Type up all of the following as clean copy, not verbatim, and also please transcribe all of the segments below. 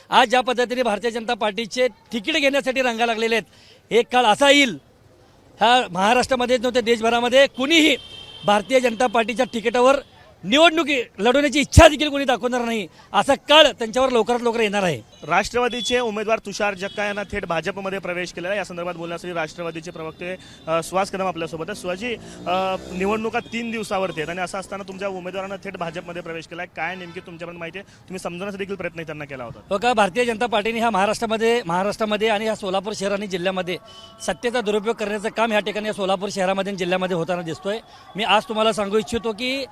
आज ज्या पद्धतीने भारतीय जनता पार्टीचे तिकीट घेण्यासाठी रंगा लागलेले आहेत, एक काळ असा येईल ह्या महाराष्ट्रामध्येच नव्हते देशभरामध्ये कुणीही भारतीय जनता पार्टीच्या तिकिटावर निवडणुकी लढवण्याची इच्छा देखील कोणी दाखवणार नाही, असा काळ त्यांच्यावर लवकरात लवकर येणार आहे। राष्ट्रवादीचे उमेदवार तुषार जगताप यांना थेट भाजपमध्ये प्रवेश केलेला आहे। या संदर्भात बोलण्यासाठी राष्ट्रवादीचे प्रवक्ते सुहास कदम आपल्यासोबत आहेत। सुहासजी, निवडणुका 3 दिवसावरती आहेत आणि असं असताना तुमच्या उमेदवारांना थेट भाजपमध्ये प्रवेश केला आहे, काय नेमकी तुमच्यापर्यंत माहिती आहे? तुम्ही समजवण्याचा देखील प्रयत्न त्यांना केला होता? हो का, भारतीय जनता पार्टीने ह्या महाराष्ट्रामध्ये आणि ह्या सोलापूर शहर आणि जिल्ह्यामध्ये सत्तेचा दुरुपयोग करण्याचं काम ह्या ठिकाणी सोलापूर शहरामध्ये आणि जिल्ह्यामध्ये होताना दिसतोय। मी आज तुम्हाला सांगू इच्छितो की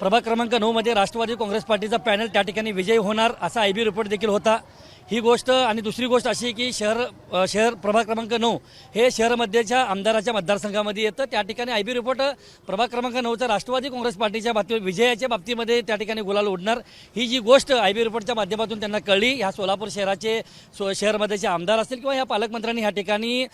प्रभाग क्रमांक 9 मध्ये राष्ट्रवादी काँग्रेस पार्टीचा पॅनल त्या ठिकाणी विजयी होणार असा IB रिपोर्ट देखील होता। ही गोष्ट आणि दुसरी गोष्ट अशी की शहर प्रभाग क्रमांक 9 हे शहरमध्येच्या आमदाराच्या मतदारसंघामध्ये येतं। त्या ठिकाणी IB रिपोर्ट प्रभाग क्रमांक 9चा राष्ट्रवादी काँग्रेस पार्टीच्या विजयाच्या बाबतीमध्ये त्या ठिकाणी गुलाल उडणार, ही जी गोष्ट IB रिपोर्टच्या माध्यमातून त्यांना कळली। ह्या सोलापूर शहरमध्येचे आमदार असतील किंवा ह्या पालकमंत्र्यांनी ह्या ठिकाणी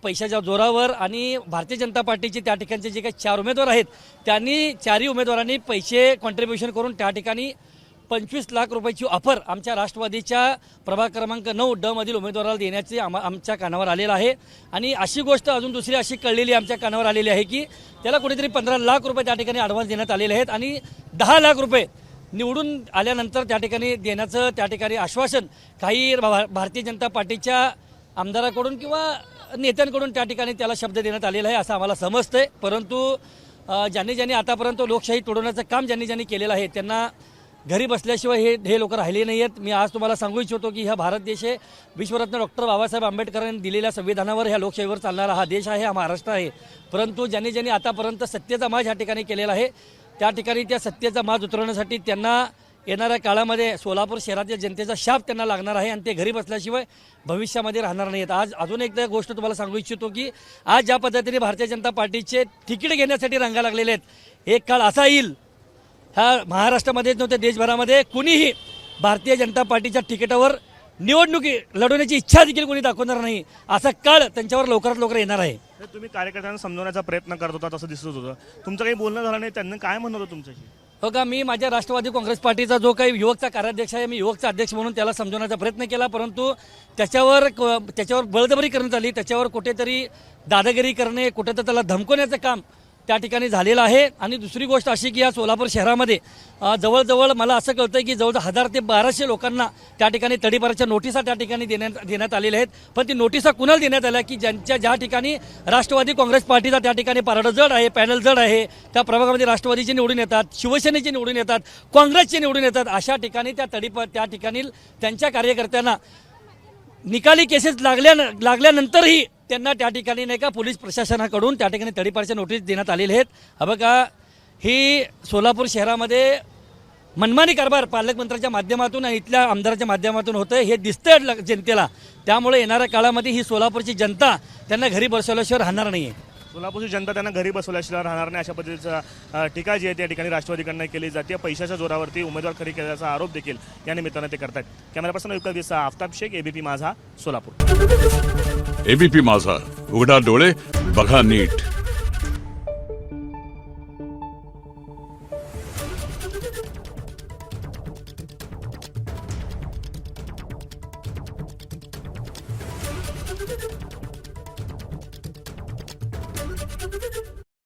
पैशाच्या जोरावर आणि भारतीय जनता पार्टीचे त्या ठिकाणचे जे काही 4 उमेदवार आहेत त्यांनी 4ही उमेदवारांनी पैसे कॉन्ट्रीब्युशन करून त्या ठिकाणी 25 लाख रुपयाची ऑफर आमच्या राष्ट्रवादीच्या प्रभाग क्रमांक 9 ड मधील उमेदवाराला देण्याचे आमच्या कानावर आलेलं आहे। आणि अशी गोष्ट अजून दुसरी अशी कळलेली आमच्या कानावर आलेली आहे की त्याला कुठेतरी 15 लाख रुपये त्या ठिकाणी ॲडव्हान्स देण्यात आलेले आहेत आणि 10 लाख रुपये निवडून आल्यानंतर त्या ठिकाणी देण्याचं त्या ठिकाणी आश्वासन काही भारतीय जनता पार्टीच्या आमदाराकडून किंवा नेत्यांकडून त्या ठिकाणी त्याला शब्द देण्यात आलेला आहे असं आम्हाला समजतंय। परंतु ज्यांनी आतापर्यंत लोकशाही तोडवण्याचं काम ज्यांनी केलेलं आहे त्यांना घरी बसल्याशिवाय हे लोक राहिले नाही आहेत। मी आज तुम्हाला सांगू इच्छितो की हा भारत देश आहे, विश्वरत्न डॉक्टर बाबासाहेब आंबेडकरांनी दिलेल्या संविधानावर ह्या लोकशाहीवर चालणारा हा देश आहे, हा महाराष्ट्र आहे। परंतु ज्यांनी आतापर्यंत सत्तेचा माज ह्या ठिकाणी केलेला आहे त्या ठिकाणी त्या सत्तेचा माज उतरवण्यासाठी त्यांना येणाऱ्या काळामध्ये सोलापूर शहरातील जनतेचा शाप त्यांना लागणार आहे आणि ते घरी बसल्याशिवाय भविष्यामध्ये राहणार नाहीत। आज अजून एकदा गोष्ट तुम्हाला सांगू इच्छितो की आज ज्या पद्धतीने भारतीय जनता पार्टीचे तिकीट घेण्यासाठी रंगा लागलेले आहेत, एक काळ असा येईल ह्या महाराष्ट्रामध्येच नव्हते देशभरामध्ये कुणीही भारतीय जनता पार्टीच्या तिकिटावर निवडणुकी लढवण्याची इच्छा देखील कोणी दाखवणार नाही, असा काळ त्यांच्यावर लवकरात लवकर येणार आहे। तुम्ही कार्यकर्त्यांना समजवण्याचा प्रयत्न करत होता असं दिसत होतं, तुमचं काही बोलणं झालं नाही, त्यांना काय म्हणत होतं तुमच्याशी? हो का, मी माझ्या राष्ट्रवादी काँग्रेस पार्टीचा जो काही युवकचा कार्याध्यक्ष आहे, मी युवकचा अध्यक्ष म्हणून त्याला समजवण्याचा प्रयत्न केला, परंतु त्याच्यावर बळजबरी करण्यात आली, त्याच्यावर कुठेतरी दादागिरी करणे, कुठेतरी त्याला धमकवण्याचं काम त्या ठिकाणी झालेलं आहे। आणि दुसरी गोष्ट अशी की या सोलापूर शहरामध्ये जवळजवळ मला असं कळतं की जवळजवळ 1000 ते 1200 लोकांना त्या ठिकाणी तडीपारीच्या नोटिसा त्या ठिकाणी देण्यात आलेल्या आहेत। पण ती नोटिसा कुणाला देण्यात आल्या की ज्या ठिकाणी राष्ट्रवादी काँग्रेस पार्टीचा त्या ठिकाणी पारडं जड आहे, पॅनल जड आहे, त्या प्रभागामध्ये राष्ट्रवादीचे निवडून येतात, शिवसेनेचे निवडून येतात, काँग्रेसचे निवडून येतात, अशा ठिकाणी त्या ठिकाणी त्यांच्या कार्यकर्त्यांना निकाली केसेस लागल्यानंतरही त्यांना त्या ठिकाणी नाही का पोलीस प्रशासनाकडून त्या ठिकाणी तडीपारच्या नोटीस देण्यात आलेले आहेत। हा बघा, ही सोलापूर शहरामध्ये मनमानी कारभार पालकमंत्र्यांच्या माध्यमातून आणि इथल्या आमदाराच्या माध्यमातून होतं हे दिसतंय जनतेला। त्यामुळे येणाऱ्या काळामध्ये ही सोलापूरची जनता त्यांना घरी बसवल्याशिवाय राहणार नाही आहे। सोलापूरची जनता त्यांना घरी बसवल्याशिवाय राहणार नाही अशा पद्धतीचा टीका जी आहे त्या ठिकाणी राष्ट्रवादीकडनं केली जाते। पैशाच्या जोरावरती उमेदवार खरी केल्याचा आरोप देखील या निमित्तानं ते करतात। कॅमेरा पर्सन युक्ता आफ्ताब शेख, ABP माझा, सोलापूर। ABP माझा, उघडा डोळे बघा नीट।